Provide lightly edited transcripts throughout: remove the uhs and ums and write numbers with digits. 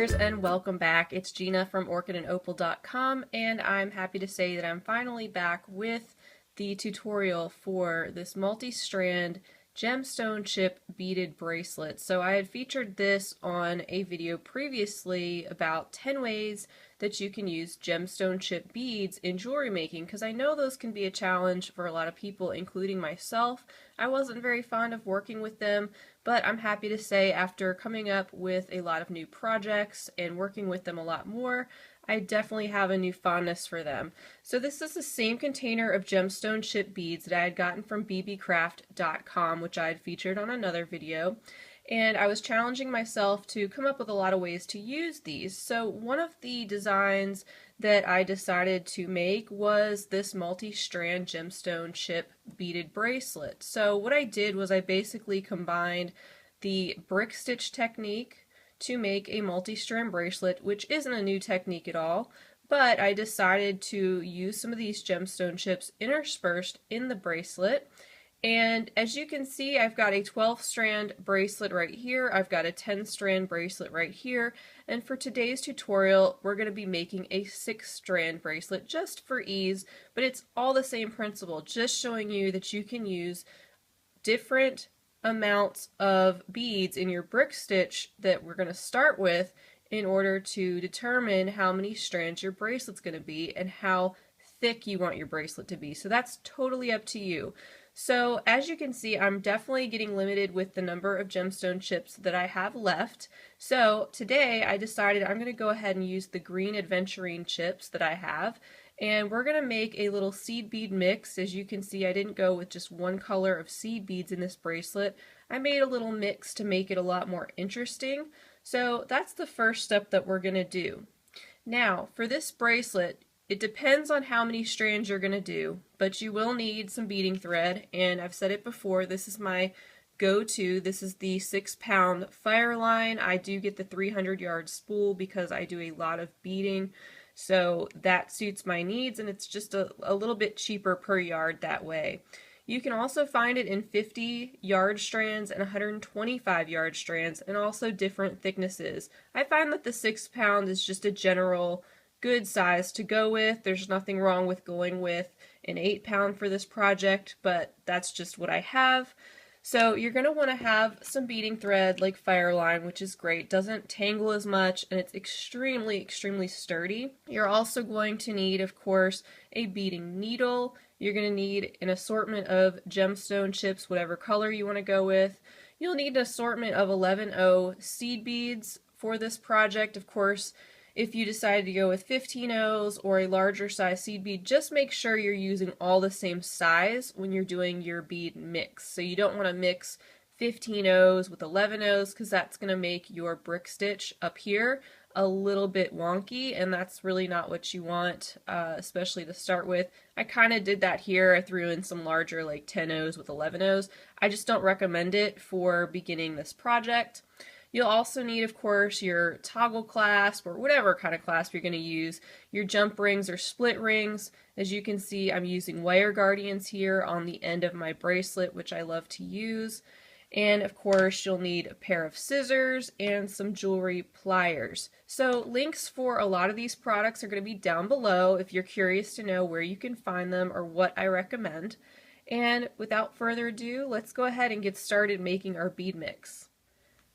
Pliers, and welcome back. It's Gina from orchidandopal.com, and I'm happy to say that I'm finally back with the tutorial for this multi-strand gemstone chip beaded bracelet. So I had featured this on a video previously about 10 ways that you can use gemstone chip beads in jewelry making, because I know those can be a challenge for a lot of people, including myself. I wasn't very fond of working with them, but I'm happy to say after coming up with a lot of new projects and working with them a lot more, I definitely have a new fondness for them. So this is the same container of gemstone chip beads that I had gotten from bbcraft.com, which I had featured on another video. And I was challenging myself to come up with a lot of ways to use these. So one of the designs that I decided to make was this multi-strand gemstone chip beaded bracelet. So what I did was I basically combined the brick stitch technique to make a multi-strand bracelet, which isn't a new technique at all, but I decided to use some of these gemstone chips interspersed in the bracelet. And as you can see, I've got a 12-strand bracelet right here, I've got a 10-strand bracelet right here, and for today's tutorial we're going to be making a 6-strand bracelet just for ease, but it's all the same principle, just showing you that you can use different amounts of beads in your brick stitch that we're going to start with in order to determine how many strands your bracelet's going to be and how thick you want your bracelet to be. So that's totally up to you. So as you can see, I'm definitely getting limited with the number of gemstone chips that I have left. So today I decided I'm going to go ahead and use the green aventurine chips that I have, and we're going to make a little seed bead mix. As you can see, I didn't go with just one color of seed beads in this bracelet. I made a little mix to make it a lot more interesting. So that's the first step that we're going to do. Now for this bracelet, it depends on how many strands you're going to do, but you will need some beading thread, and I've said it before, this is my go-to. This is the 6-pound Fireline. I do get the 300-yard spool because I do a lot of beading, so that suits my needs, and it's just a little bit cheaper per yard that way. You can also find it in 50-yard strands and 125-yard strands, and also different thicknesses. I find that the 6-pound is just a general good size to go with. There's nothing wrong with going with an 8-pound for this project, but that's just what I have. So you're going to want to have some beading thread like Fireline, which is great. Doesn't tangle as much, and it's extremely sturdy. You're also going to need, of course, a beading needle. You're going to need an assortment of gemstone chips, whatever color you want to go with. You'll need an assortment of 11/0 seed beads for this project. Of course, if you decide to go with 15/0s or a larger size seed bead, just make sure you're using all the same size when you're doing your bead mix. So you don't want to mix 15/0s with 11/0s, because that's going to make your brick stitch up here a little bit wonky, and that's really not what you want, especially to start with. I kind of did that here. I threw in some larger like 10/0s with 11/0s. I just don't recommend it for beginning this project. You'll also need, of course, your toggle clasp or whatever kind of clasp you're going to use, your jump rings or split rings. As you can see, I'm using wire guardians here on the end of my bracelet, which I love to use. And of course, you'll need a pair of scissors and some jewelry pliers. So links for a lot of these products are going to be down below if you're curious to know where you can find them or what I recommend. And without further ado, let's go ahead and get started making our bead mix.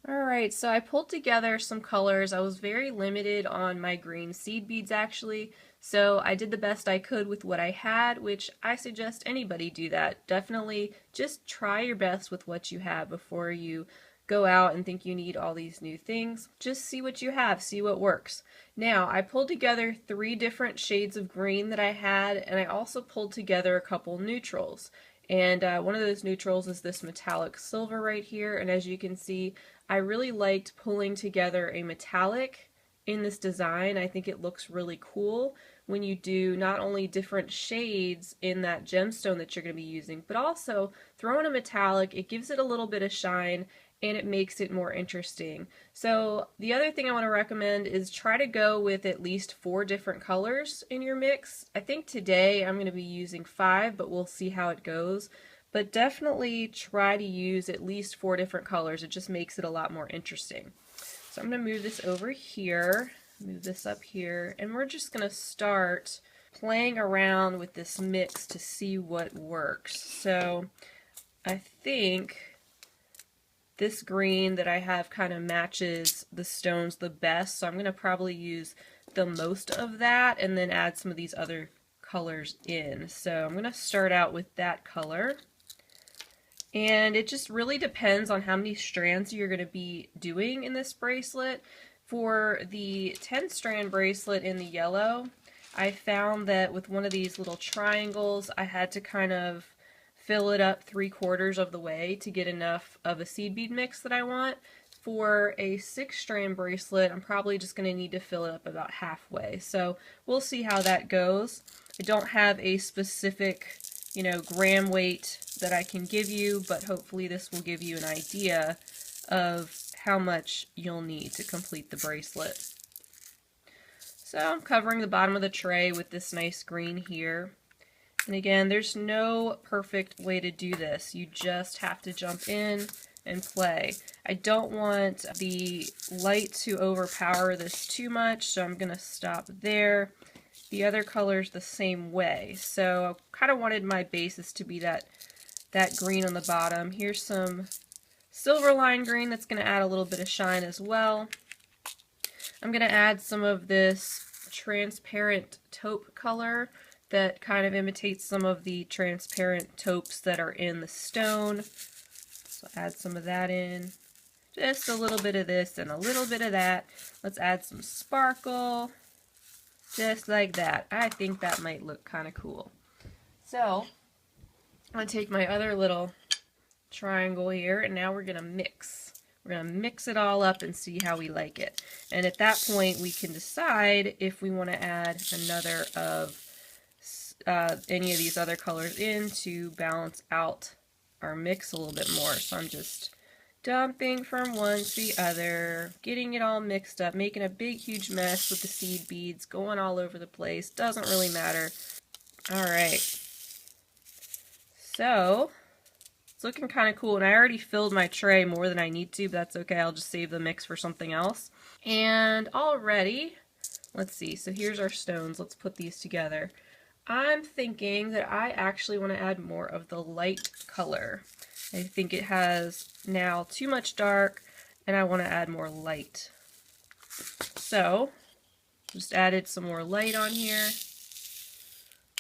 Alright, so I pulled together some colors. I was very limited on my green seed beads actually, so I did the best I could with what I had, which I suggest anybody do that. Definitely just try your best with what you have before you go out and think you need all these new things. Just see what you have, see what works. Now, I pulled together 3 different shades of green that I had, and I also pulled together a couple neutrals. And one of those neutrals is this metallic silver right here, and as you can see, I really liked pulling together a metallic in this design. I think it looks really cool when you do not only different shades in that gemstone that you're going to be using, but also throw in a metallic. It gives it a little bit of shine and it makes it more interesting. So the other thing I want to recommend is try to go with at least 4 different colors in your mix. I think today I'm going to be using 5, but we'll see how it goes. But definitely try to use at least 4 different colors. It just makes it a lot more interesting. So I'm going to move this over here, move this up here, and we're just going to start playing around with this mix to see what works. So I think this green that I have kind of matches the stones the best, so I'm going to probably use the most of that and then add some of these other colors in. So I'm going to start out with that color. And it just really depends on how many strands you're going to be doing in this bracelet. For the 10 strand bracelet in the yellow, I found that with one of these little triangles, I had to kind of fill it up 3/4 of the way to get enough of a seed bead mix that I want. For a 6 strand bracelet, I'm probably just going to need to fill it up about halfway. So we'll see how that goes. I don't have a specific, gram weight that I can give you, but hopefully this will give you an idea of how much you'll need to complete the bracelet. So I'm covering the bottom of the tray with this nice green here. And again, there's no perfect way to do this. You just have to jump in and play. I don't want the light to overpower this too much, so I'm going to stop there. The other color's the same way. So I kind of wanted my basis to be that green on the bottom. Here's some Silverline green that's going to add a little bit of shine as well. I'm going to add some of this transparent taupe color that kind of imitates some of the transparent taupes that are in the stone. So add some of that in. Just a little bit of this and a little bit of that. Let's add some sparkle. Just like that. I think that might look kind of cool. So I'm going to take my other little triangle here, and now we're going to mix. We're going to mix it all up and see how we like it. And at that point, we can decide if we want to add another of any of these other colors in to balance out our mix a little bit more. So I'm just dumping from one to the other, getting it all mixed up, making a big huge mess with the seed beads, going all over the place. Doesn't really matter. Alright. So it's looking kind of cool, and I already filled my tray more than I need to, but that's okay. I'll just save the mix for something else. And already, let's see, so here's our stones. Let's put these together. I'm thinking that I actually want to add more of the light color. I think it has now too much dark, and I want to add more light. So, just added some more light on here.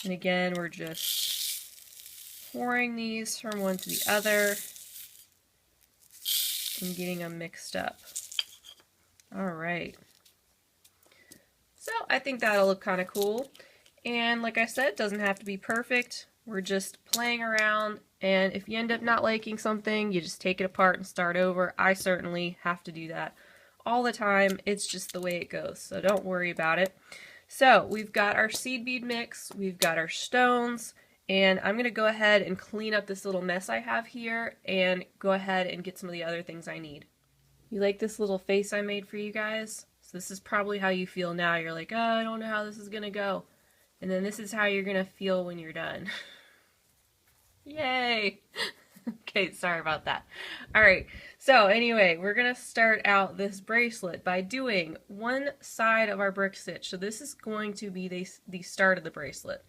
And again, we're just pouring these from one to the other and getting them mixed up. Alright. So, I think that'll look kind of cool. And like I said, it doesn't have to be perfect. We're just playing around, and if you end up not liking something, you just take it apart and start over. I certainly have to do that all the time. It's just the way it goes, so don't worry about it. So we've got our seed bead mix, we've got our stones, and I'm going to go ahead and clean up this little mess I have here and go ahead and get some of the other things I need. You like this little face I made for you guys? So this is probably how you feel now. You're like, oh, I don't know how this is going to go. And then this is how you're going to feel when you're done. Yay! Okay, sorry about that. Alright, so anyway, we're going to start out this bracelet by doing one side of our brick stitch. So this is going to be the start of the bracelet.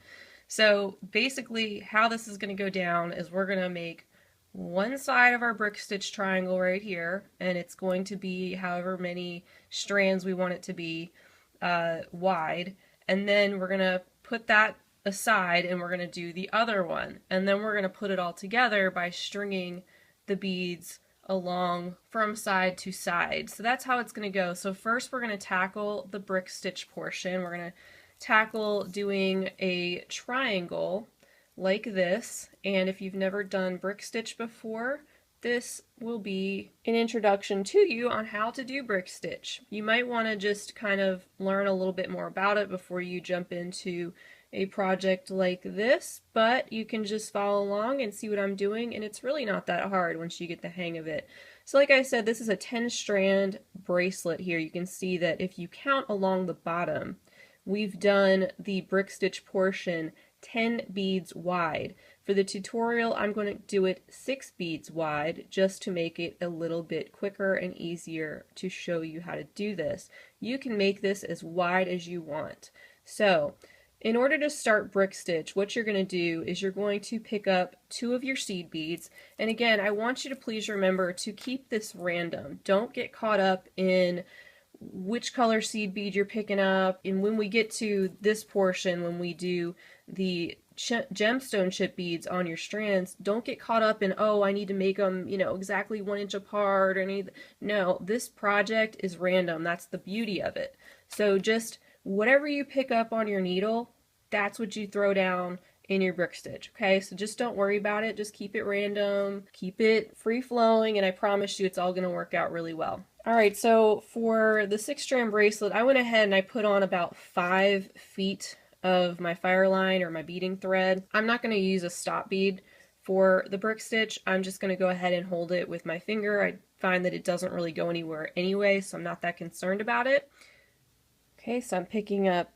So basically how this is going to go down is we're going to make one side of our brick stitch triangle right here, and it's going to be however many strands we want it to be wide, and then we're going to put that aside and we're going to do the other one, and then we're going to put it all together by stringing the beads along from side to side. So that's how it's going to go. So first we're going to tackle the brick stitch portion. We're going to tackle doing a triangle like this, and if you've never done brick stitch before, this will be an introduction to you on how to do brick stitch. You might want to just kind of learn a little bit more about it before you jump into a project like this, but you can just follow along and see what I'm doing, and it's really not that hard once you get the hang of it. So like I said, this is a 10 strand bracelet here. You can see that if you count along the bottom, we've done the brick stitch portion 10 beads wide. For the tutorial, I'm going to do it 6 beads wide just to make it a little bit quicker and easier to show you how to do this. You can make this as wide as you want. So, in order to start brick stitch, what you're going to do is you're going to pick up 2 of your seed beads. And again, I want you to please remember to keep this random. Don't get caught up in which color seed bead you're picking up. And when we get to this portion, when we do the gemstone chip beads on your strands, don't get caught up in, oh, I need to make them, exactly 1 inch apart or anything. No, this project is random. That's the beauty of it. So just whatever you pick up on your needle, that's what you throw down in your brick stitch. Okay, so just don't worry about it. Just keep it random, keep it free flowing, and I promise you it's all going to work out really well. Alright, so for the 6-strand bracelet, I went ahead and I put on about 5 feet of my Fireline or my beading thread. I'm not going to use a stop bead for the brick stitch. I'm just going to go ahead and hold it with my finger. I find that it doesn't really go anywhere anyway, so I'm not that concerned about it. Okay, so I'm picking up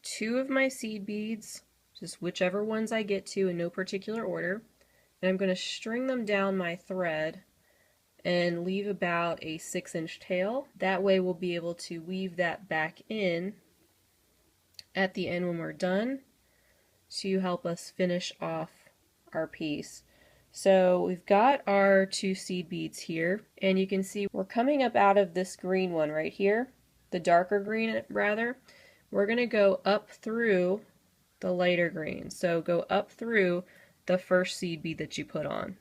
2 of my seed beads, just whichever ones I get to in no particular order, and I'm going to string them down my thread and leave about a 6-inch tail. That way we'll be able to weave that back in at the end when we're done to help us finish off our piece. So we've got our 2 seed beads here, and you can see we're coming up out of this green one right here, the darker green rather. We're going to go up through the lighter green. So go up through the first seed bead that you put on.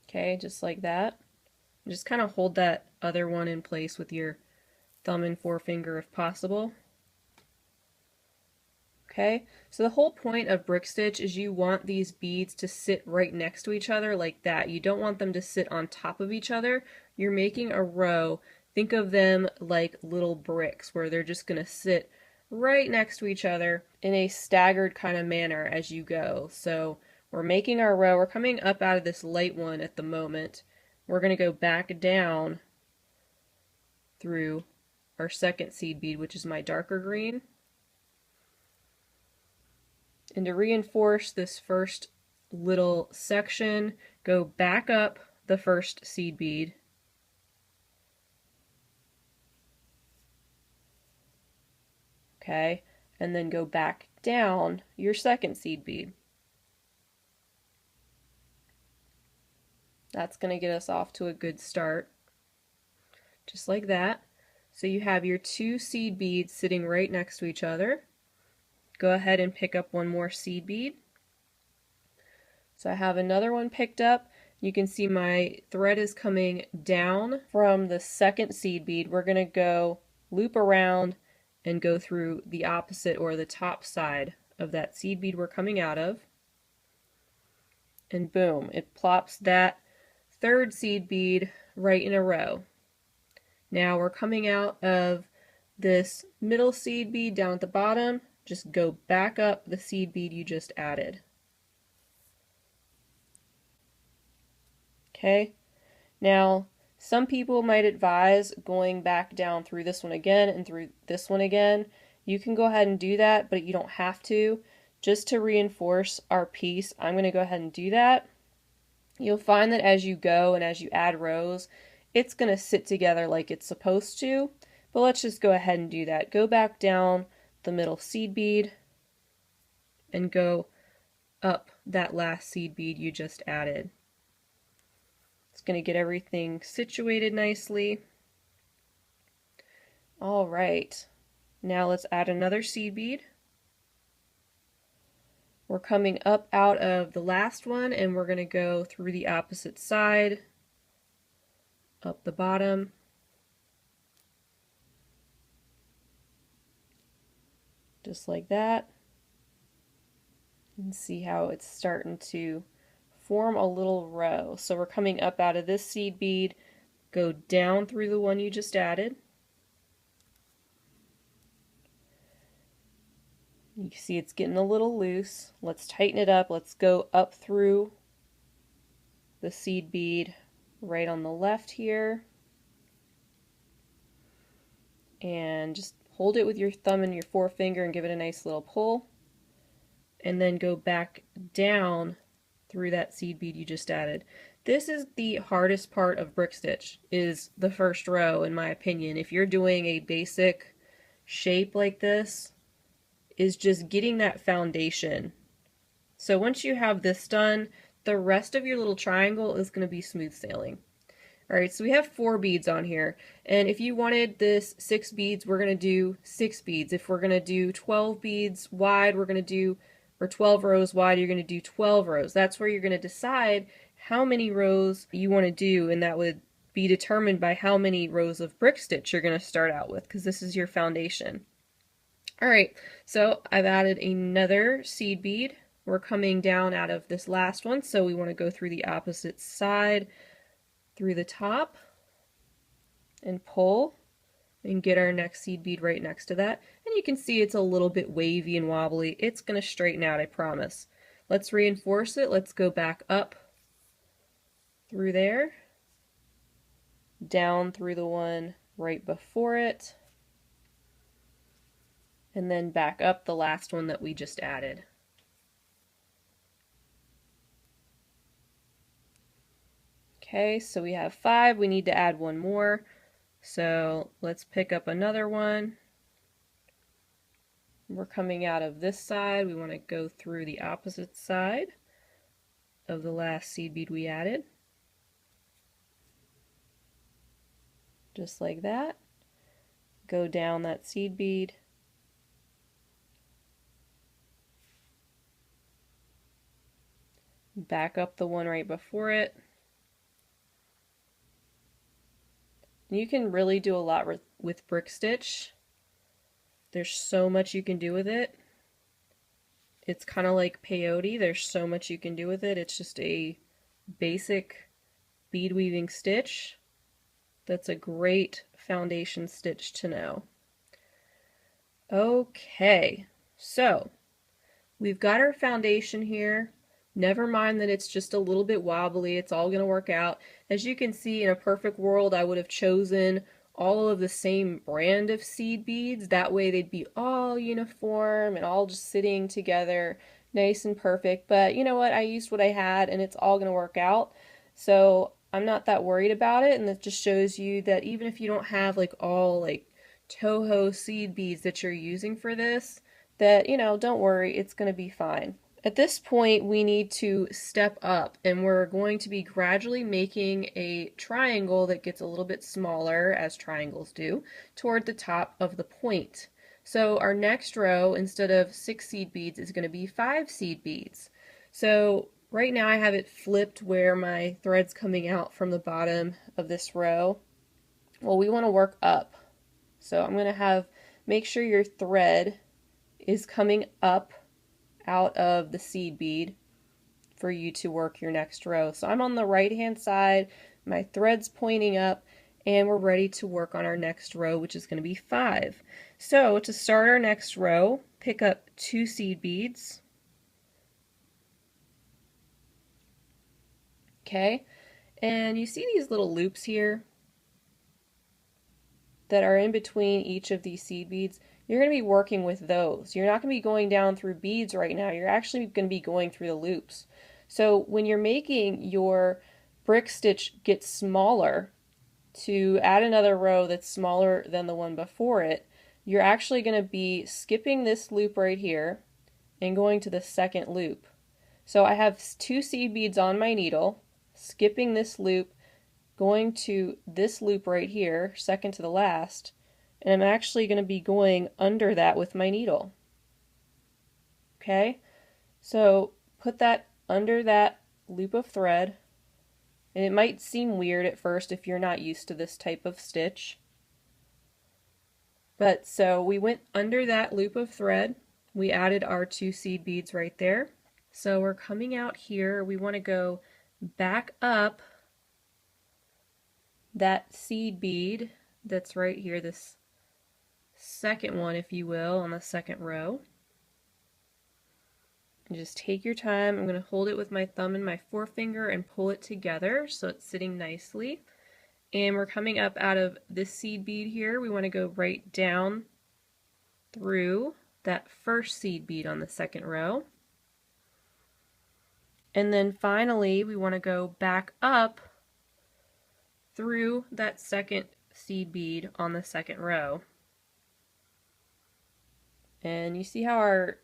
Okay, just like that. Just kind of hold that other one in place with your thumb and forefinger if possible. Okay, so the whole point of brick stitch is you want these beads to sit right next to each other like that. You don't want them to sit on top of each other. You're making a row. Think of them like little bricks where they're just going to sit right next to each other in a staggered kind of manner as you go. So we're making our row. We're coming up out of this light one at the moment. We're going to go back down through our second seed bead, which is my darker green. And to reinforce this first little section, go back up the first seed bead. Okay, and then go back down your second seed bead. That's going to get us off to a good start. Just like that. So you have your 2 seed beads sitting right next to each other. Go ahead and pick up 1 more seed bead. So I have another one picked up. You can see my thread is coming down from the second seed bead. We're going to go loop around and go through the opposite or the top side of that seed bead we're coming out of. And boom, it plops that third seed bead right in a row. Now we're coming out of this middle seed bead down at the bottom. Just go back up the seed bead you just added. Okay, now some people might advise going back down through this one again and through this one again. You can go ahead and do that, but you don't have to. Just to reinforce our piece, I'm going to go ahead and do that. You'll find that as you go and as you add rows, it's going to sit together like it's supposed to, but let's just go ahead and do that. Go back down the middle seed bead and go up that last seed bead you just added. It's going to get everything situated nicely. All right, now let's add another seed bead. We're coming up out of the last one and we're going to go through the opposite side, up the bottom. Just like that. And see how it's starting to form a little row. So we're coming up out of this seed bead, go down through the one you just added. You can see it's getting a little loose. Let's tighten it up. Let's go up through the seed bead right on the left here. And just hold it with your thumb and your forefinger and give it a nice little pull. and then go back down through that seed bead you just added. This is the hardest part of brick stitch, is the first row, in my opinion. If you're doing a basic shape like this, is just getting that foundation. So once you have this done, the rest of your little triangle is going to be smooth sailing. Alright, so we have 4 beads on here, and if you wanted this 6 beads, we're going to do 6 beads. If we're going to do 12 beads wide, we're going to do, or 12 rows wide, you're going to do 12 rows. That's where you're going to decide how many rows you want to do, and that would be determined by how many rows of brick stitch you're going to start out with, because this is your foundation. Alright, so I've added another seed bead. We're coming down out of this last one, so we want to go through the opposite side, through the top, and pull, and get our next seed bead right next to that. And you can see it's a little bit wavy and wobbly. It's going to straighten out, I promise. Let's reinforce it. Let's go back up through there, down through the one right before it, and then back up the last one that we just added. Okay, so we have 5. We need to add one more. So let's pick up another one. We're coming out of this side. We want to go through the opposite side of the last seed bead we added. Just like that. Go down that seed bead. Back up the one right before it. You can really do a lot with brick stitch. There's so much you can do with it. It's kind of like peyote. There's so much you can do with it. It's just a basic bead weaving stitch. That's a great foundation stitch to know. Okay, so we've got our foundation here. Never mind that it's just a little bit wobbly, it's all going to work out. As you can see, in a perfect world, I would have chosen all of the same brand of seed beads. That way they'd be all uniform and all just sitting together, nice and perfect. But you know what? I used what I had and it's all going to work out. So I'm not that worried about it, and that just shows you that even if you don't have like all like Toho seed beads that you're using for this, that, don't worry, it's going to be fine. At this point, we need to step up, and we're going to be gradually making a triangle that gets a little bit smaller, as triangles do, toward the top of the point. So our next row, instead of 6 seed beads, is going to be 5 seed beads. So right now I have it flipped where my thread's coming out from the bottom of this row. Well, we want to work up. So I'm going to make sure your thread is coming up out of the seed bead for you to work your next row. So I'm on the right hand side, my thread's pointing up, and we're ready to work on our next row, which is going to be 5. So to start our next row, pick up 2 seed beads. Okay, and you see these little loops here that are in between each of these seed beads? You're going to be working with those. You're not going to be going down through beads right now. You're actually going to be going through the loops. So when you're making your brick stitch get smaller, to add another row that's smaller than the one before it, you're actually going to be skipping this loop right here and going to the second loop. So I have 2 seed beads on my needle, skipping this loop, going to this loop right here, second to the last, and I'm actually going to be going under that with my needle. Okay, so put that under that loop of thread, and it might seem weird at first if you're not used to this type of stitch. But so we went under that loop of thread, we added our 2 seed beads right there. So we're coming out here, we want to go back up that seed bead that's right here, this second one, if you will, on the second row. And just take your time. I'm going to hold it with my thumb and my forefinger and pull it together so it's sitting nicely. And we're coming up out of this seed bead here. We want to go right down through that first seed bead on the second row. And then finally, we want to go back up through that second seed bead on the second row. And you see how our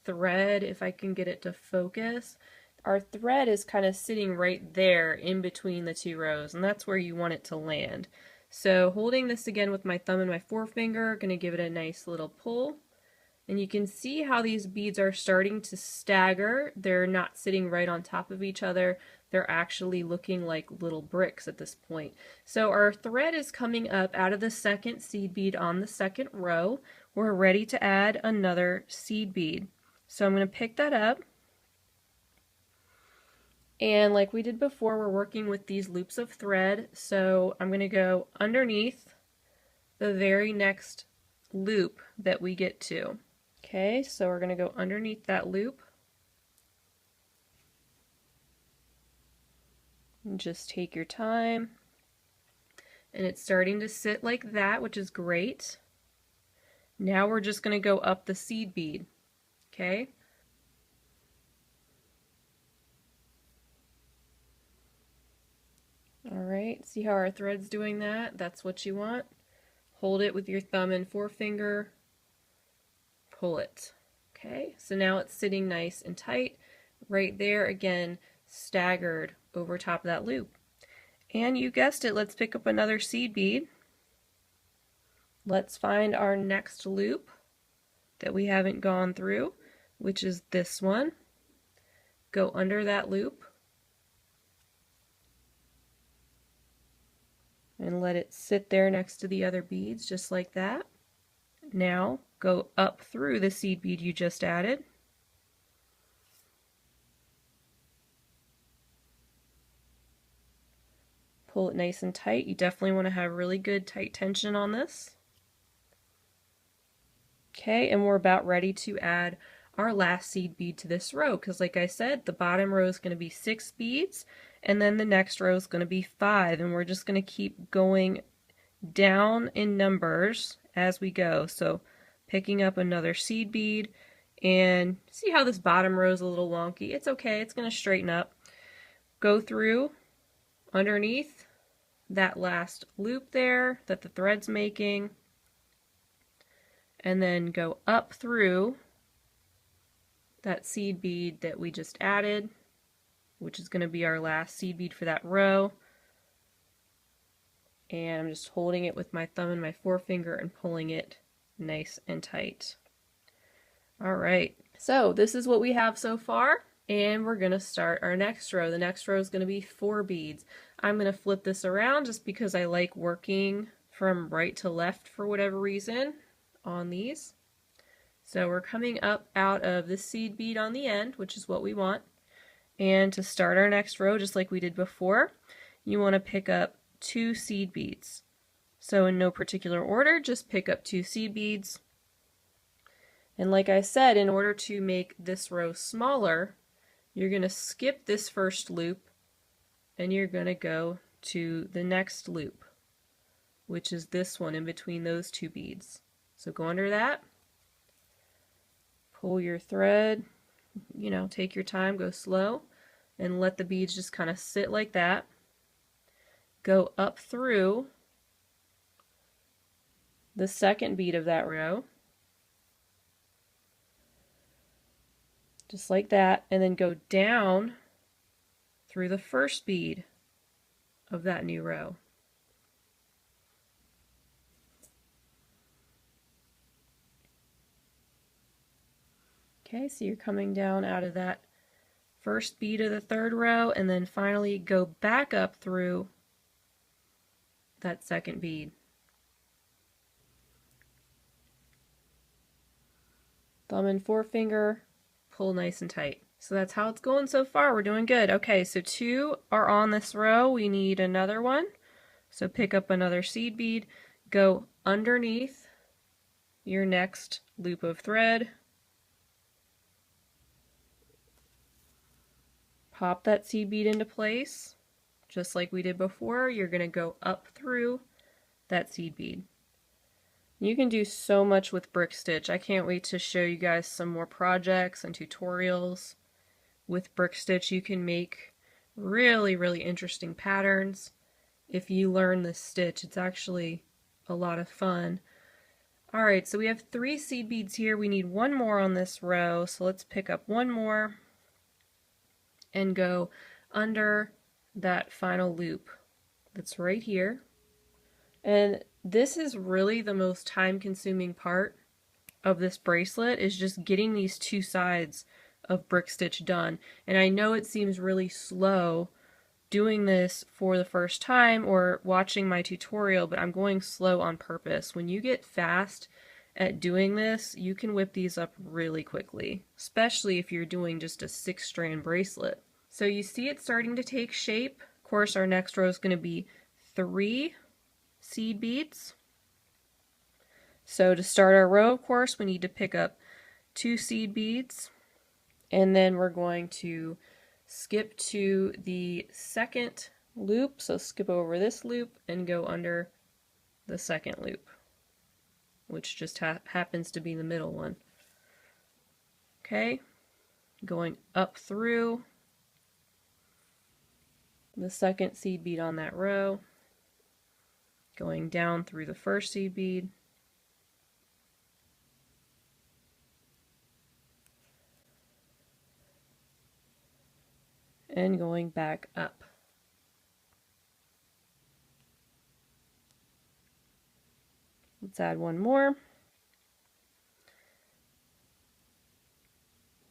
thread, if I can get it to focus, our thread is kind of sitting right there in between the two rows, and that's where you want it to land. So holding this again with my thumb and my forefinger, going to give it a nice little pull. And you can see how these beads are starting to stagger. They're not sitting right on top of each other. They're actually looking like little bricks at this point. So our thread is coming up out of the second seed bead on the second row. We're ready to add another seed bead. So I'm going to pick that up. And like we did before, we're working with these loops of thread. So I'm going to go underneath the very next loop that we get to. Okay, so we're going to go underneath that loop. And just take your time. And it's starting to sit like that, which is great. Now we're just going to go up the seed bead. Okay? Alright, see how our thread's doing that? That's what you want. Hold it with your thumb and forefinger. Pull it. Okay, so now it's sitting nice and tight right there, again staggered over top of that loop. And you guessed it, let's pick up another seed bead. Let's find our next loop that we haven't gone through, which is this one. Go under that loop and let it sit there next to the other beads just like that. Now go up through the seed bead you just added. Pull it nice and tight. You definitely want to have really good tight tension on this. Okay, and we're about ready to add our last seed bead to this row, because like I said, the bottom row is going to be 6 beads, and then the next row is going to be 5, and we're just going to keep going down in numbers as we go. So picking up another seed bead, and see how this bottom row is a little wonky. It's okay, it's going to straighten up. Go through underneath that last loop there that the thread's making, and then go up through that seed bead that we just added, which is going to be our last seed bead for that row. And I'm just holding it with my thumb and my forefinger and pulling it nice and tight. Alright, so this is what we have so far, and we're going to start our next row. The next row is going to be 4 beads. I'm going to flip this around just because I like working from right to left for whatever reason on these. So we're coming up out of the seed bead on the end, which is what we want. And to start our next row, just like we did before, you want to pick up 2 seed beads. So in no particular order, just pick up 2 seed beads. And like I said, in order to make this row smaller, you're going to skip this first loop and you're going to go to the next loop, which is this one in between those 2 beads. So go under that, pull your thread, you know, take your time, go slow, and let the beads just kind of sit like that. Go up through the second bead of that row, just like that, and then go down through the first bead of that new row. Okay, so you're coming down out of that first bead of the third row, and then finally go back up through that second bead. Thumb and forefinger, pull nice and tight. So that's how it's going so far. We're doing good. Okay, so 2 are on this row. We need another one. So pick up another seed bead, go underneath your next loop of thread, pop that seed bead into place. Just like we did before, you're going to go up through that seed bead. You can do so much with brick stitch. I can't wait to show you guys some more projects and tutorials. with brick stitch, you can make really, really interesting patterns. If you learn this stitch, it's actually a lot of fun. Alright, so we have 3 seed beads here. We need one more on this row, so let's pick up one more and go under that final loop that's right here. And this is really the most time-consuming part of this bracelet, is just getting these 2 sides of brick stitch done. And I know it seems really slow doing this for the first time or watching my tutorial, but I'm going slow on purpose. When you get fast at doing this, you can whip these up really quickly, especially if you're doing just a 6-strand bracelet. So you see it starting to take shape. Of course, our next row is going to be 3 seed beads. So to start our row, of course, we need to pick up 2 seed beads, and then we're going to skip to the second loop, so skip over this loop and go under the second loop, which just happens to be the middle one. Okay, going up through the second seed bead on that row, going down through the first seed bead, and going back up. Let's add one more.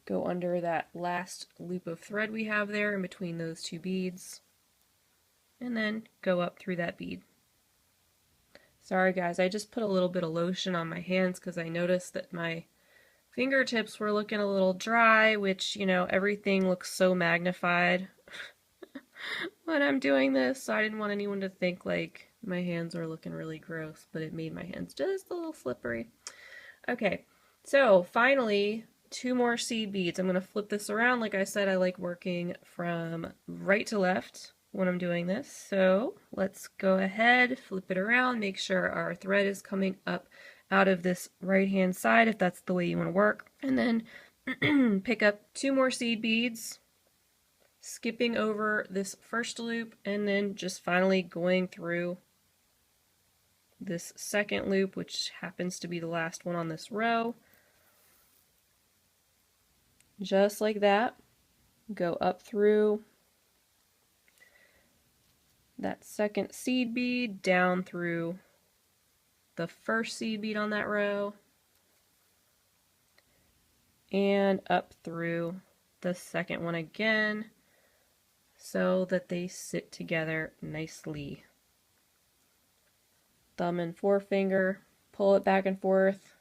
Go under that last loop of thread we have there in between those 2 beads, and then go up through that bead. Sorry guys, I just put a little bit of lotion on my hands because I noticed that my fingertips were looking a little dry, which, you know, everything looks so magnified when I'm doing this, so I didn't want anyone to think like my hands are looking really gross, but it made my hands just a little slippery. Okay, so finally, 2 more seed beads. I'm going to flip this around. Like I said, I like working from right to left when I'm doing this, so let's go ahead, flip it around, make sure our thread is coming up out of this right hand side if that's the way you want to work, and then pick up 2 more seed beads, skipping over this first loop, and then just finally going through this second loop, which happens to be the last one on this row. Just like that, go up through that second seed bead, down through the first seed bead on that row, and up through the second one again, so that they sit together nicely. Thumb and forefinger, pull it back and forth,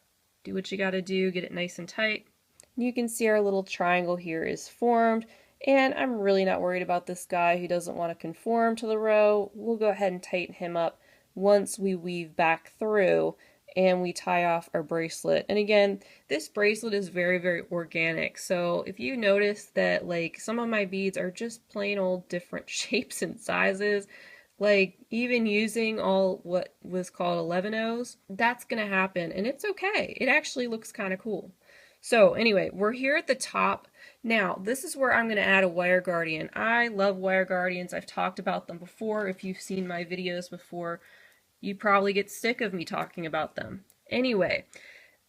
do what you gotta do, get it nice and tight. You can see our little triangle here is formed, and I'm really not worried about this guy who doesn't want to conform to the row. We'll go ahead and tighten him up once we weave back through and we tie off our bracelet. And again, this bracelet is very, very organic, so if you notice that like some of my beads are just plain old different shapes and sizes, like even using all what was called 11-ohs, that's gonna happen, and it's okay. It actually looks kind of cool. So anyway, we're here at the top. Now, this is where I'm going to add a wire guardian. I love wire guardians. I've talked about them before. If you've seen my videos before, you probably get sick of me talking about them. Anyway,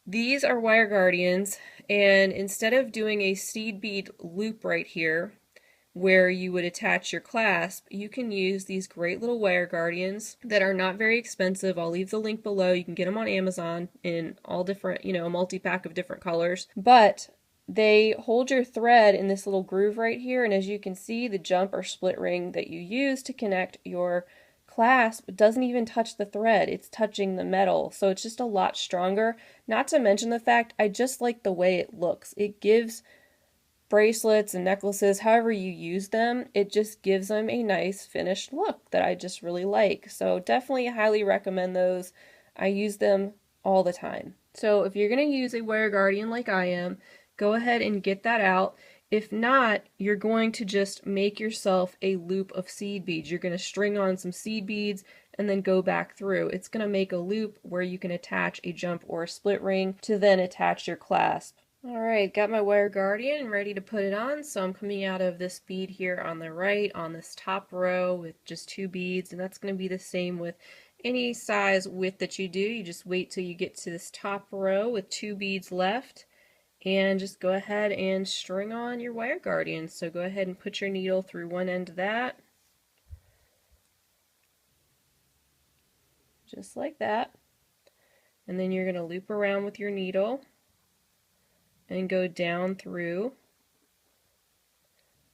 these are wire guardians, and instead of doing a seed bead loop right here, where you would attach your clasp, you can use these great little wire guardians that are not very expensive. I'll leave the link below. You can get them on Amazon in all different, you know, a multi-pack of different colors. But they hold your thread in this little groove right here, and as you can see, the jump or split ring that you use to connect your clasp doesn't even touch the thread. It's touching the metal, so it's just a lot stronger. Not to mention the fact, I just like the way it looks. It gives bracelets and necklaces, however you use them, it just gives them a nice finished look that I just really like. So definitely highly recommend those. I use them all the time. So if you're going to use a wire guardian like I am, go ahead and get that out. If not, you're going to just make yourself a loop of seed beads. You're going to string on some seed beads and then go back through. It's going to make a loop where you can attach a jump or a split ring to then attach your clasp. Alright, got my wire guardian ready to put it on, so I'm coming out of this bead here on the right on this top row with just 2 beads, and that's going to be the same with any size width that you do. You just wait till you get to this top row with 2 beads left, and just go ahead and string on your wire guardian. So go ahead and put your needle through one end of that, just like that, and then you're going to loop around with your needle and go down through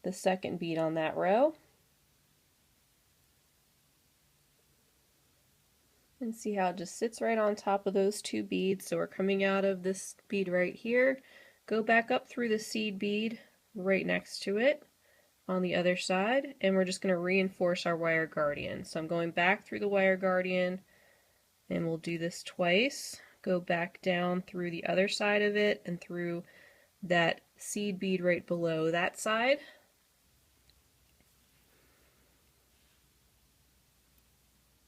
the second bead on that row. And see how it just sits right on top of those 2 beads. So we're coming out of this bead right here, go back up through the seed bead right next to it on the other side, and we're just going to reinforce our wire guardian. So I'm going back through the wire guardian, and we'll do this twice. Go back down through the other side of it and through that seed bead right below that side.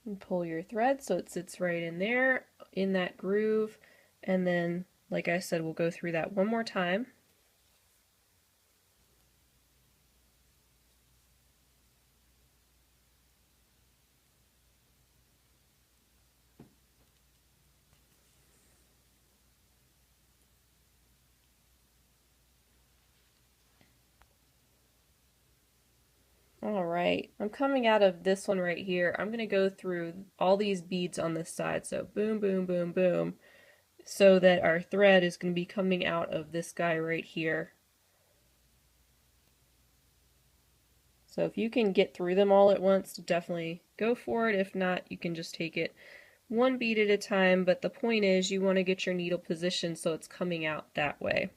And pull your thread so it sits right in there, in that groove, and then, like I said, we'll go through that one more time. Alright, I'm coming out of this one right here. I'm going to go through all these beads on this side, so boom, boom, boom, boom, so that our thread is going to be coming out of this guy right here. So if you can get through them all at once, definitely go for it. If not, you can just take it one bead at a time, but the point is you want to get your needle positioned so it's coming out that way.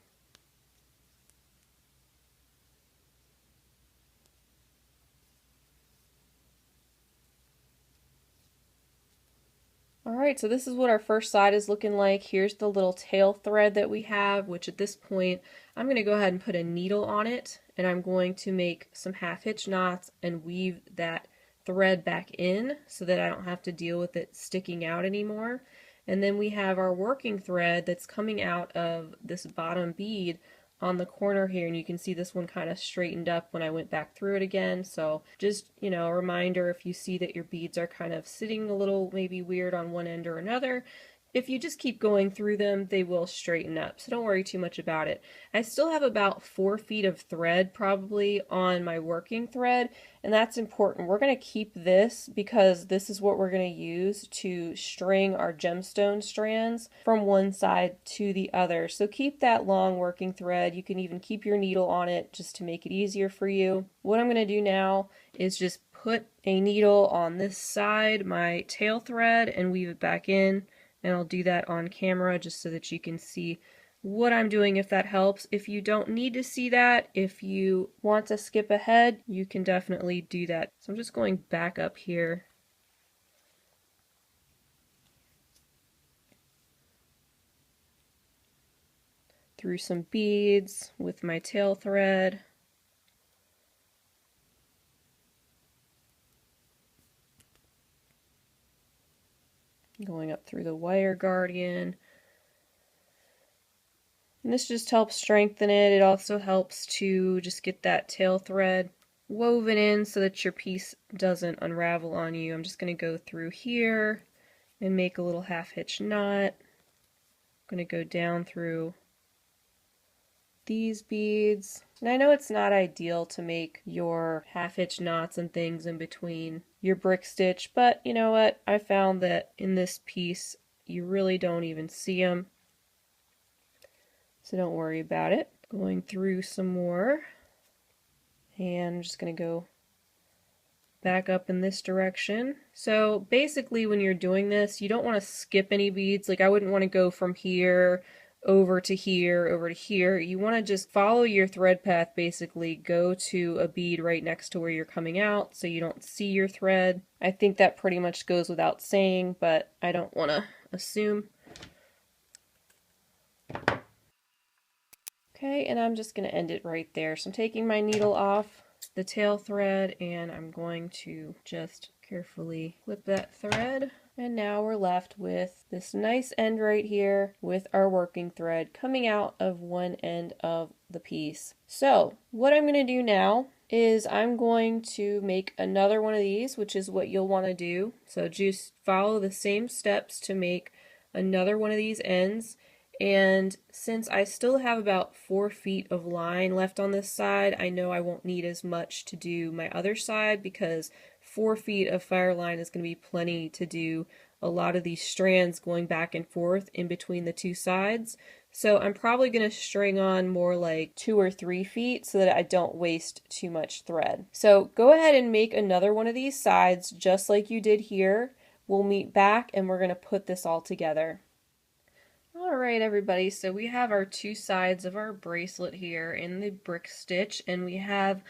Alright, so this is what our first side is looking like. Here's the little tail thread that we have, which at this point I'm going to go ahead and put a needle on it, and I'm going to make some half hitch knots and weave that thread back in so that I don't have to deal with it sticking out anymore. And then we have our working thread that's coming out of this bottom bead on the corner here, and you can see this one kind of straightened up when I went back through it again. So just, you know, a reminder, if you see that your beads are kind of sitting a little maybe weird on one end or another, if you just keep going through them, they will straighten up, so don't worry too much about it. I still have about 4 feet of thread probably on my working thread, and that's important. We're going to keep this because this is what we're going to use to string our gemstone strands from one side to the other. So keep that long working thread. You can even keep your needle on it just to make it easier for you. What I'm going to do now is just put a needle on this side, my tail thread, and weave it back in. And I'll do that on camera just so that you can see what I'm doing if that helps. If you don't need to see that, if you want to skip ahead, you can definitely do that. So I'm just going back up here. Through some beads with my tail thread. Going up through the wire guardian. And this just helps strengthen it. It also helps to just get that tail thread woven in so that your piece doesn't unravel on you. I'm just going to go through here and make a little half hitch knot. I'm going to go down through these beads. And I know it's not ideal to make your half hitch knots and things in between your brick stitch, but you know what? I found that in this piece you really don't even see them. So don't worry about it. Going through some more, and I'm just going to go back up in this direction. So basically when you're doing this, you don't want to skip any beads. Like I wouldn't want to go from here over to here, over to here. You want to just follow your thread path, basically. Go to a bead right next to where you're coming out so you don't see your thread. I think that pretty much goes without saying, but I don't want to assume. Okay, and I'm just going to end it right there. So I'm taking my needle off the tail thread and I'm going to just carefully flip that thread And now we're left with this nice end right here with our working thread coming out of one end of the piece. So what I'm going to do now is I'm going to make another one of these, which is what you'll want to do. So just follow the same steps to make another one of these ends. And since I still have about 4 feet of line left on this side, I know I won't need as much to do my other side because 4 feet of Fireline is going to be plenty to do a lot of these strands going back and forth in between the two sides. So I'm probably going to string on more like 2 or 3 feet so that I don't waste too much thread. So go ahead and make another one of these sides just like you did here. We'll meet back and we're going to put this all together. Alright everybody, so we have our two sides of our bracelet here in the brick stitch, and we have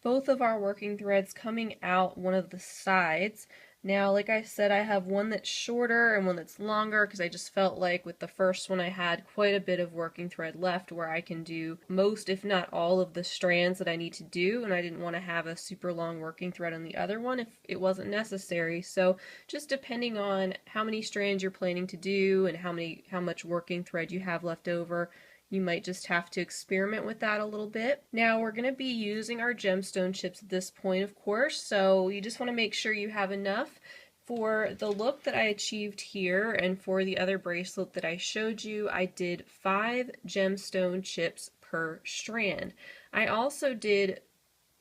both of our working threads coming out one of the sides. Now, like I said, I have one that's shorter and one that's longer because I just felt like with the first one I had quite a bit of working thread left where I can do most, if not all, of the strands that I need to do, and I didn't want to have a super long working thread on the other one if it wasn't necessary. So just depending on how many strands you're planning to do and how much working thread you have left over, you might just have to experiment with that a little bit. Now we're going to be using our gemstone chips at this point, of course, so you just want to make sure you have enough. For the look that I achieved here and for the other bracelet that I showed you, I did 5 gemstone chips per strand. I also did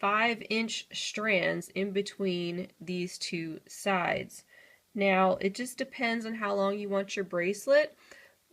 5-inch strands in between these two sides. Now it just depends on how long you want your bracelet.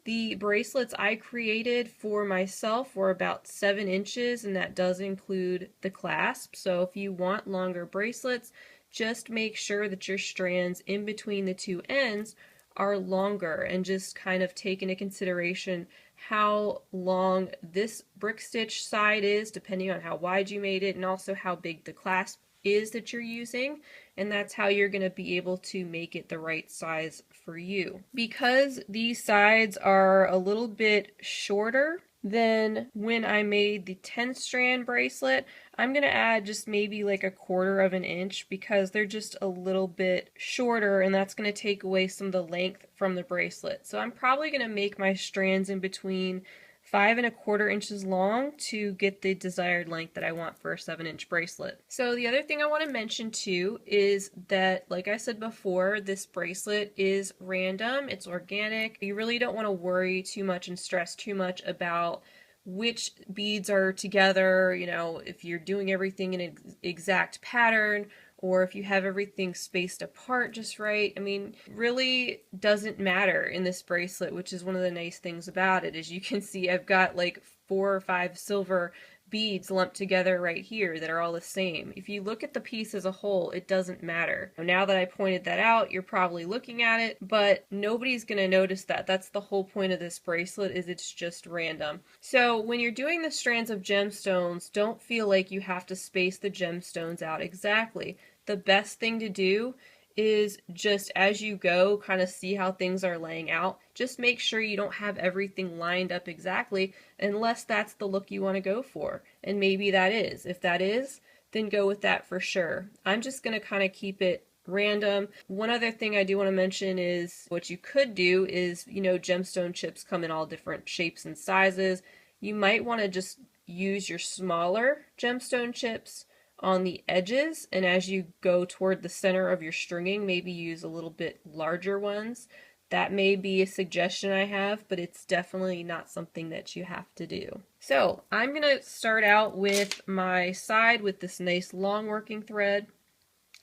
The bracelets I created for myself were about 7 inches, and that does include the clasp. So if you want longer bracelets, just make sure that your strands in between the two ends are longer, and just kind of take into consideration how long this brick stitch side is, depending on how wide you made it, and also how big the clasp is that you're using, and that's how you're going to be able to make it the right size for you. Because these sides are a little bit shorter than when I made the 10 strand bracelet, I'm going to add just maybe like 1/4 of an inch because they're just a little bit shorter, and that's going to take away some of the length from the bracelet. So I'm probably going to make my strands in between 5 1/4 inches long to get the desired length that I want for a 7-inch bracelet. So the other thing I want to mention too is that, like I said before, this bracelet is random, it's organic. You really don't want to worry too much and stress too much about which beads are together, you know, if you're doing everything in an exact pattern, or if you have everything spaced apart just right. I mean, really doesn't matter in this bracelet, which is one of the nice things about it. As you can see, I've got like 4 or 5 silver beads lumped together right here that are all the same. If you look at the piece as a whole, it doesn't matter. Now that I pointed that out, you're probably looking at it, but nobody's going to notice that. That's the whole point of this bracelet, is it's just random. So when you're doing the strands of gemstones, don't feel like you have to space the gemstones out exactly. The best thing to do is just as you go, kind of see how things are laying out. Just make sure you don't have everything lined up exactly unless that's the look you want to go for. And maybe that is. If that is, then go with that for sure. I'm just going to kind of keep it random. One other thing I do want to mention is what you could do is, you know, gemstone chips come in all different shapes and sizes. You might want to just use your smaller gemstone chips on the edges, and as you go toward the center of your stringing, maybe use a little bit larger ones. That may be a suggestion I have, but it's definitely not something that you have to do. So I'm going to start out with my side with this nice long working thread.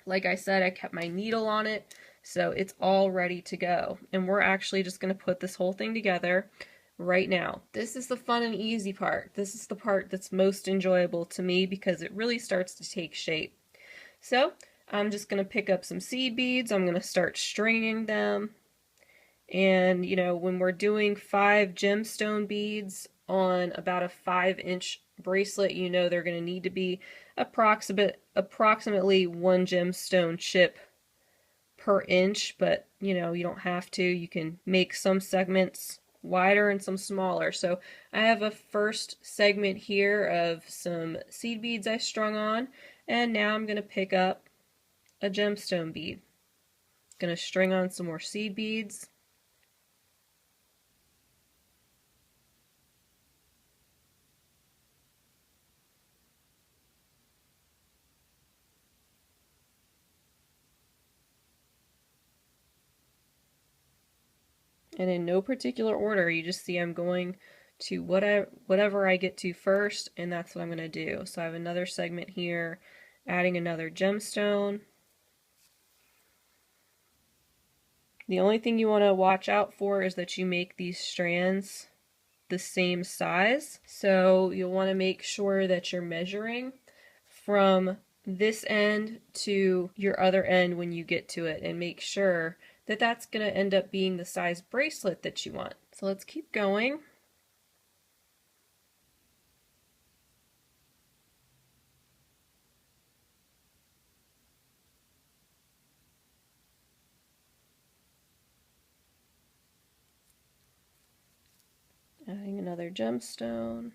Like I said, I kept my needle on it, so it's all ready to go. And we're actually just going to put this whole thing together right now. This is the fun and easy part. This is the part that's most enjoyable to me because it really starts to take shape. So I'm just going to pick up some seed beads. I'm going to start stringing them. And you know, when we're doing 5 gemstone beads on about a 5-inch bracelet, you know they're going to need to be approximately 1 gemstone chip per inch, but you know, you don't have to. You can make some segments wider and some smaller. So I have a first segment here of some seed beads I strung on, and now I'm going to pick up a gemstone bead. Gonna string on some more seed beads. And in no particular order, you just see I'm going to whatever I get to first, and that's what I'm going to do. So I have another segment here, adding another gemstone. The only thing you want to watch out for is that you make these strands the same size. So you'll want to make sure that you're measuring from this end to your other end when you get to it, and make sure that that's going to end up being the size bracelet that you want. So let's keep going. Adding another gemstone.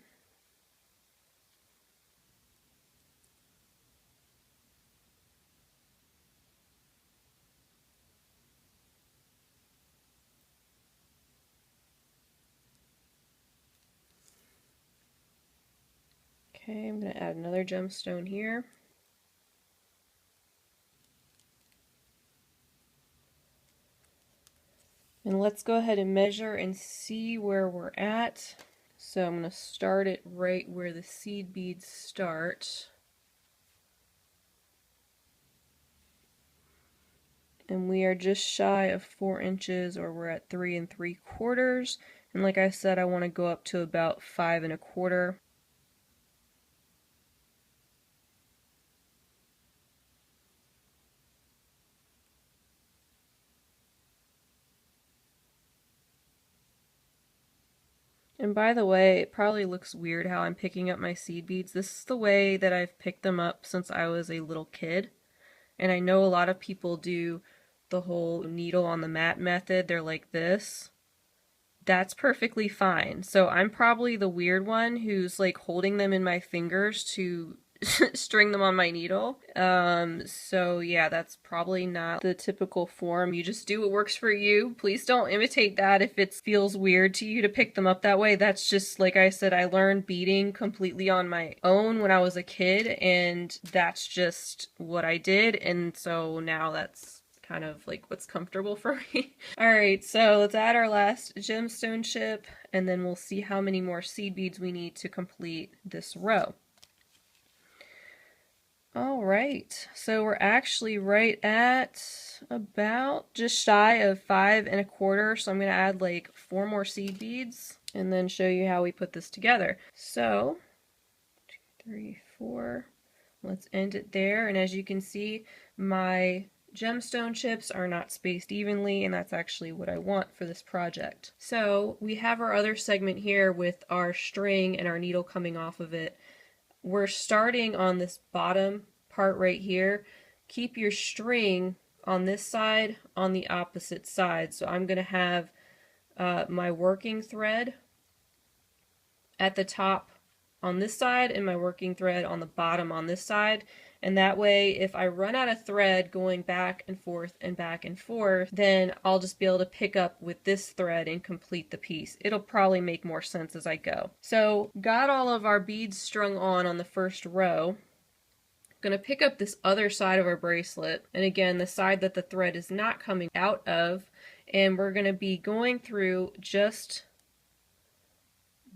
Okay, I'm going to add another gemstone here. And let's go ahead and measure and see where we're at. So I'm going to start it right where the seed beads start. And we are just shy of 4 inches, or we're at 3 3/4. And like I said, I want to go up to about 5 1/4. And by the way, it probably looks weird how I'm picking up my seed beads. This is the way that I've picked them up since I was a little kid. And I know a lot of people do the whole needle on the mat method. They're like this. That's perfectly fine. So I'm probably the weird one who's like holding them in my fingers to string them on my needle. So yeah, that's probably not the typical form. You just do what works for you. Please don't imitate that if it feels weird to you to pick them up that way. That's just, like I said, I learned beading completely on my own when I was a kid, and that's just what I did, and so now that's kind of like what's comfortable for me. Alright, so let's add our last gemstone chip, and then we'll see how many more seed beads we need to complete this row. Alright, so we're actually right at about just shy of 5 1/4, so I'm going to add like 4 more seed beads and then show you how we put this together. So, 2, 3, 4, let's end it there, and as you can see, my gemstone chips are not spaced evenly, and that's actually what I want for this project. So we have our other segment here with our string and our needle coming off of it. We're starting on this bottom part right here. Keep your string on this side, on the opposite side. So I'm going to have my working thread at the top on this side and my working thread on the bottom on this side. And that way, if I run out of thread going back and forth, then I'll just be able to pick up with this thread and complete the piece. It'll probably make more sense as I go. So, got all of our beads strung on the first row. I'm going to pick up this other side of our bracelet, and again, the side that the thread is not coming out of, and we're going to be going through just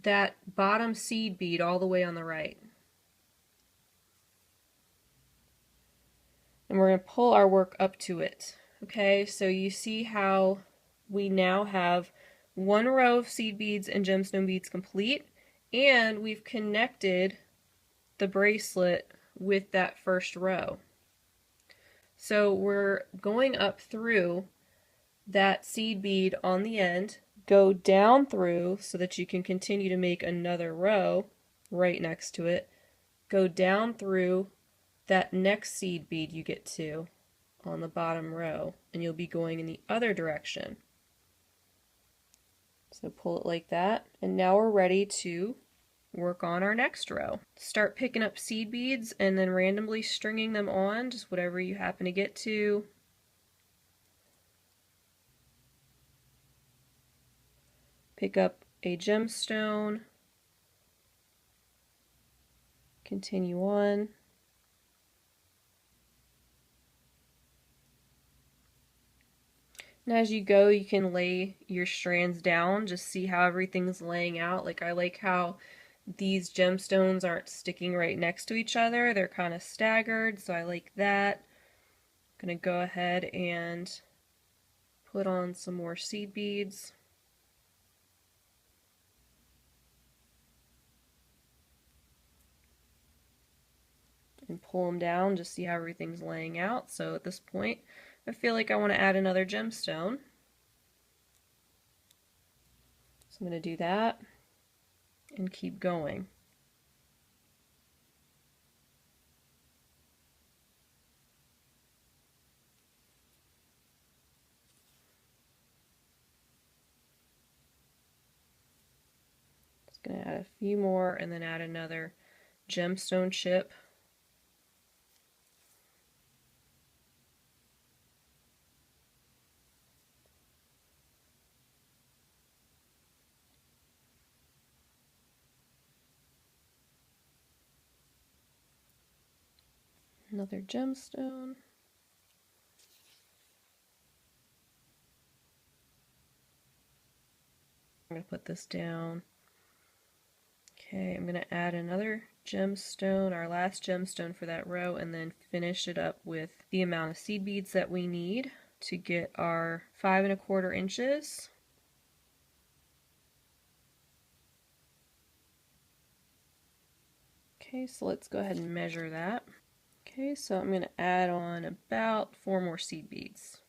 that bottom seed bead all the way on the right. And we're going to pull our work up to it. Okay, so you see how we now have 1 row of seed beads and gemstone beads complete, and we've connected the bracelet with that first row. So we're going up through that seed bead on the end, go down through so that you can continue to make another row right next to it, go down through that next seed bead you get to on the bottom row, and you'll be going in the other direction. So pull it like that, and now we're ready to work on our next row. Start picking up seed beads and then randomly stringing them on, just whatever you happen to get to. pick up a gemstone, continue on. And as you go, you can lay your strands down, just see how everything's laying out. Like, I like how these gemstones aren't sticking right next to each other. They're kind of staggered, so I like that. I'm going to go ahead and put on some more seed beads. And pull them down, just see how everything's laying out. So at this point, I feel like I want to add another gemstone. So I'm going to do that and keep going. Just going to add a few more and then add another gemstone chip. Another gemstone. I'm going to put this down. Okay, I'm going to add another gemstone, our last gemstone for that row, and then finish it up with the amount of seed beads that we need to get our 5 1/4 inches. Okay, so let's go ahead and measure that. Okay, so I'm going to add on about 4 more seed beads.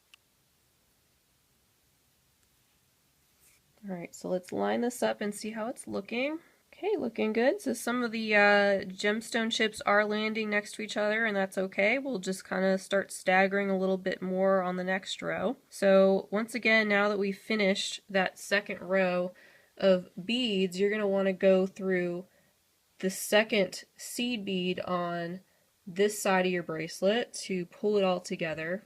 Alright, so let's line this up and see how it's looking. Okay, looking good. So some of the gemstone chips are landing next to each other, and that's okay. We'll just kind of start staggering a little bit more on the next row. So once again, now that we've finished that second row of beads, you're going to want to go through the second seed bead on this side of your bracelet to pull it all together.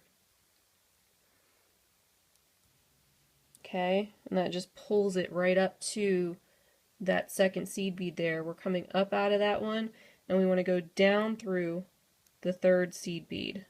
Okay, and that just pulls it right up to that second seed bead there. We're coming up out of that one, and we want to go down through the third seed bead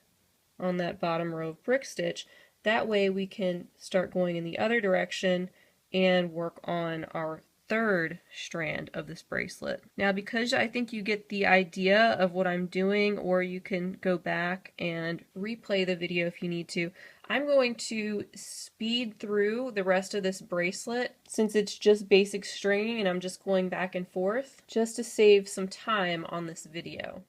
on that bottom row of brick stitch. That way we can start going in the other direction and work on our third strand of this bracelet. Now, because I think you get the idea of what I'm doing, or you can go back and replay the video if you need to, I'm going to speed through the rest of this bracelet since it's just basic stringing and I'm just going back and forth just to save some time on this video.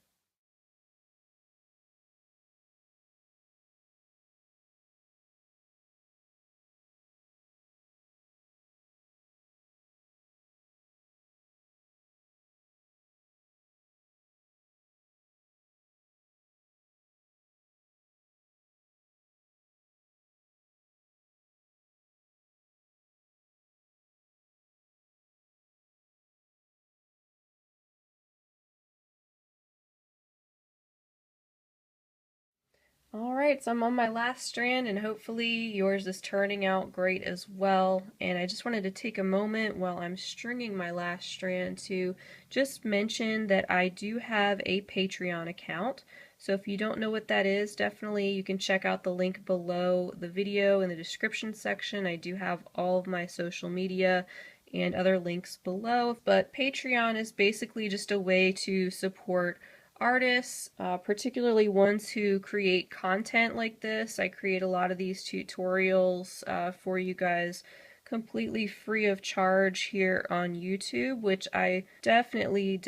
Alright, so I'm on my last strand and hopefully yours is turning out great as well. And I just wanted to take a moment while I'm stringing my last strand to just mention that I do have a Patreon account. So if you don't know what that is, definitely you can check out the link below the video in the description section. I do have all of my social media and other links below. But Patreon is basically just a way to support artists, particularly ones who create content like this. I create a lot of these tutorials for you guys completely free of charge here on YouTube, which I definitely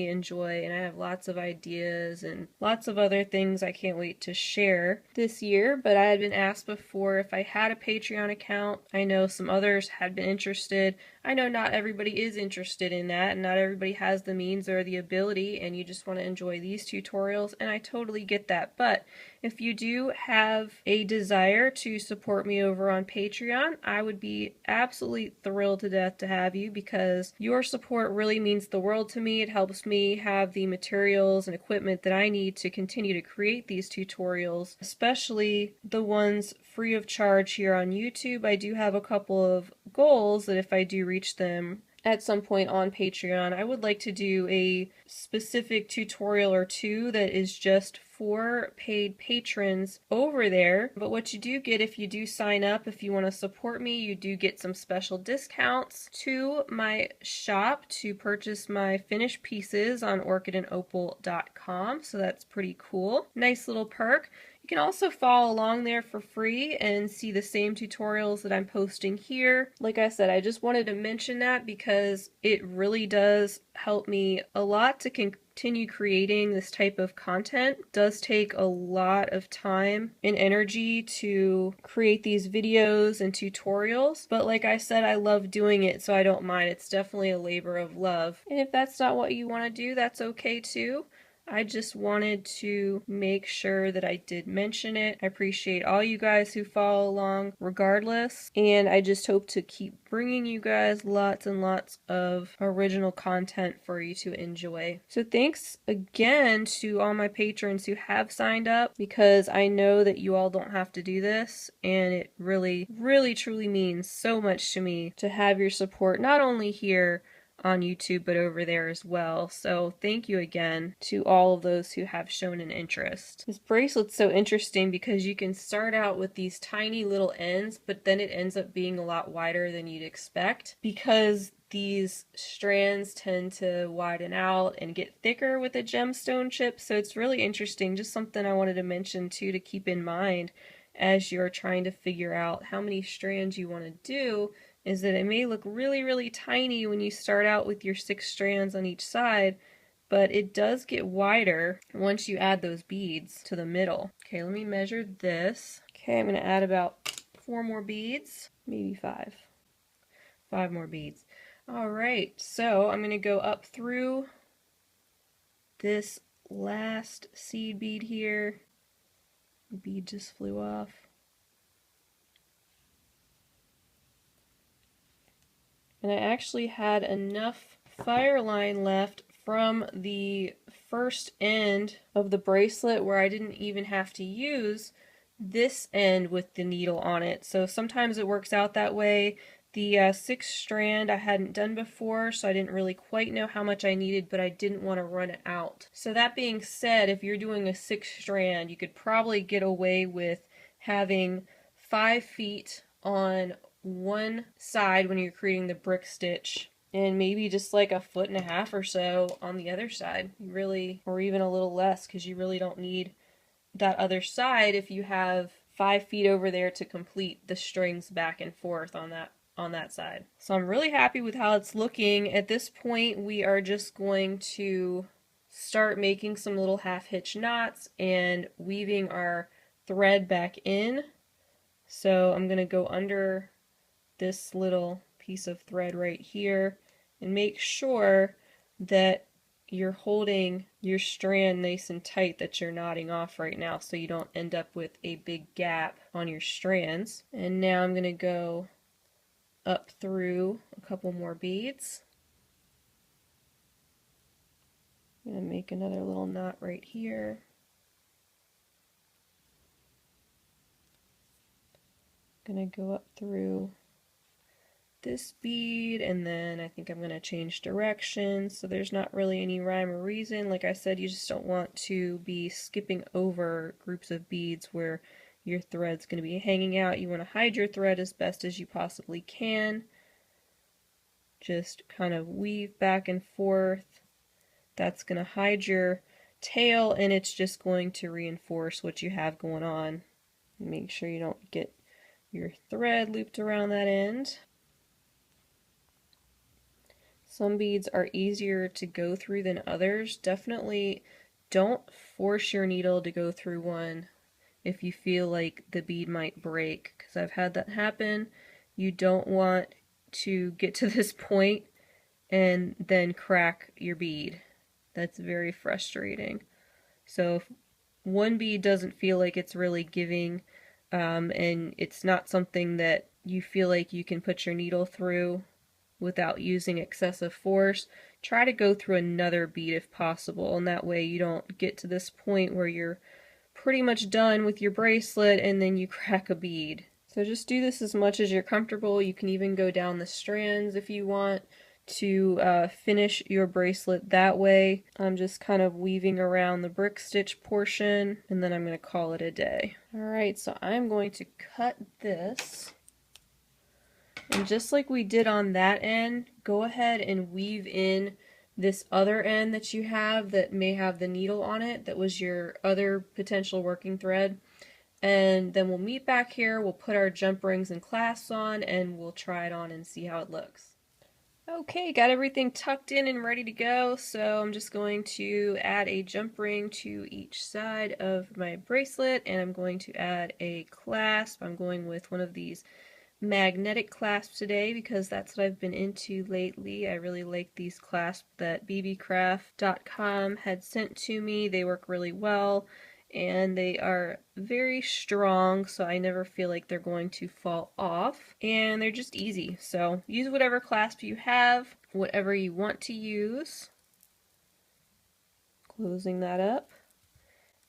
enjoy, and I have lots of ideas and lots of other things I can't wait to share this year. But I had been asked before if I had a Patreon account. I know some others had been interested. I know not everybody is interested in that, and not everybody has the means or the ability, and you just want to enjoy these tutorials, and I totally get that. But if you do have a desire to support me over on Patreon, I would be absolutely thrilled to death to have you, because your support really means the world to me. It helps me have the materials and equipment that I need to continue to create these tutorials, especially the ones free of charge here on YouTube. I do have a couple of goals that if I do reach them at some point on Patreon. I would like to do a specific tutorial or two that is just for paid patrons over there. But what you do get if you do sign up, if you want to support me, you do get some special discounts to my shop to purchase my finished pieces on orchidandopal.com. So that's pretty cool. Nice little perk. You can also follow along there for free and see the same tutorials that I'm posting here. Like I said, I just wanted to mention that because it really does help me a lot to continue creating this type of content. It does take a lot of time and energy to create these videos and tutorials, but like I said, I love doing it, so I don't mind. It's definitely a labor of love. And if that's not what you want to do, that's okay too. I just wanted to make sure that I did mention it. I appreciate all you guys who follow along regardless, and I just hope to keep bringing you guys lots and lots of original content for you to enjoy. So thanks again to all my patrons who have signed up, because I know that you all don't have to do this, and it really, really, truly means so much to me to have your support, not only here on YouTube, but over there as well. So thank you again to all of those who have shown an interest. This bracelet's so interesting because you can start out with these tiny little ends, but then it ends up being a lot wider than you'd expect because these strands tend to widen out and get thicker with a gemstone chip. So it's really interesting. Just something I wanted to mention too, to keep in mind as you're trying to figure out how many strands you want to do, is that it may look really, really tiny when you start out with your 6 strands on each side, but it does get wider once you add those beads to the middle. Okay, let me measure this. Okay, I'm going to add about 4 more beads, maybe 5. 5 more beads. Alright, so I'm going to go up through this last seed bead here. The bead just flew off. And I actually had enough Fireline left from the first end of the bracelet where I didn't even have to use this end with the needle on it. So sometimes it works out that way. The 6th strand I hadn't done before, so I didn't really quite know how much I needed, but I didn't want to run it out. So that being said, if you're doing a 6th strand, you could probably get away with having 5 feet on one side when you're creating the brick stitch, and maybe just like 1.5 feet or so on the other side. You really, or even a little less, because you really don't need that other side if you have 5 feet over there to complete the strings back and forth on that side. So I'm really happy with how it's looking. At this point, we are just going to start making some little half hitch knots and weaving our thread back in. So I'm going to go under this little piece of thread right here and make sure that you're holding your strand nice and tight that you're knotting off right now, so you don't end up with a big gap on your strands. And now I'm going to go up through a couple more beads. I'm going to make another little knot right here. I'm going to go up through this bead, and then I think I'm going to change direction, so there's not really any rhyme or reason. Like I said, you just don't want to be skipping over groups of beads where your thread's going to be hanging out. You want to hide your thread as best as you possibly can. Just kind of weave back and forth. That's going to hide your tail, and it's just going to reinforce what you have going on. Make sure you don't get your thread looped around that end. Some beads are easier to go through than others. Definitely don't force your needle to go through one if you feel like the bead might break, because I've had that happen. You don't want to get to this point and then crack your bead. That's very frustrating. So if one bead doesn't feel like it's really giving, and it's not something that you feel like you can put your needle through without using excessive force, try to go through another bead if possible, and that way you don't get to this point where you're pretty much done with your bracelet and then you crack a bead. So just do this as much as you're comfortable. You can even go down the strands if you want to finish your bracelet that way. I'm just kind of weaving around the brick stitch portion, and then I'm going to call it a day. Alright, so I'm going to cut this. And just like we did on that end, go ahead and weave in this other end that you have that may have the needle on it that was your other potential working thread. And then we'll meet back here, we'll put our jump rings and clasps on, and we'll try it on and see how it looks. Okay, got everything tucked in and ready to go, so I'm just going to add a jump ring to each side of my bracelet, and I'm going to add a clasp. I'm going with one of these magnetic clasps today because that's what I've been into lately. I really like these clasps that bbcraft.com had sent to me. They work really well. And they are very strong, so I never feel like they're going to fall off. And they're just easy, so use whatever clasp you have, whatever you want to use. Closing that up.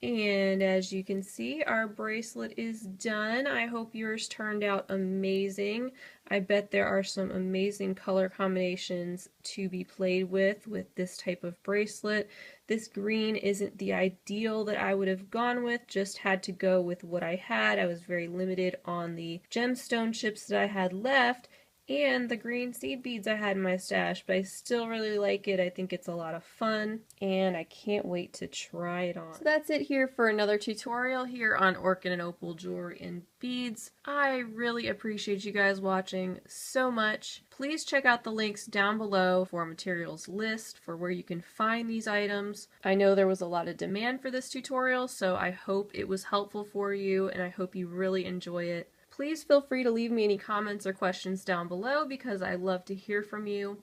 And as you can see, our bracelet is done. I hope yours turned out amazing. I bet there are some amazing color combinations to be played with this type of bracelet. This green isn't the ideal that I would have gone with, just had to go with what I had. I was very limited on the gemstone chips that I had left and the green seed beads I had in my stash, but I still really like it. I think it's a lot of fun, and I can't wait to try it on. So that's it here for another tutorial here on Orchid and Opal Jewelry and Beads. I really appreciate you guys watching so much. Please check out the links down below for a materials list for where you can find these items. I know there was a lot of demand for this tutorial, so I hope it was helpful for you, and I hope you really enjoy it. Please feel free to leave me any comments or questions down below because I love to hear from you.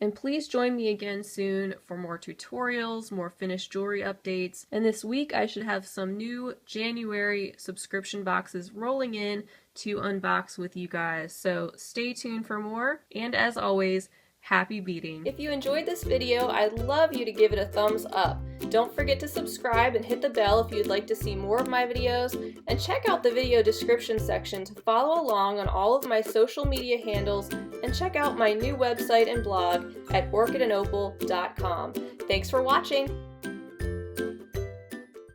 And please join me again soon for more tutorials, more finished jewelry updates. And this week I should have some new January subscription boxes rolling in to unbox with you guys. So stay tuned for more. And as always, happy beading. If you enjoyed this video, I'd love you to give it a thumbs up. Don't forget to subscribe and hit the bell if you'd like to see more of my videos, and check out the video description section to follow along on all of my social media handles, and check out my new website and blog at orchidandopal.com. Thanks for watching!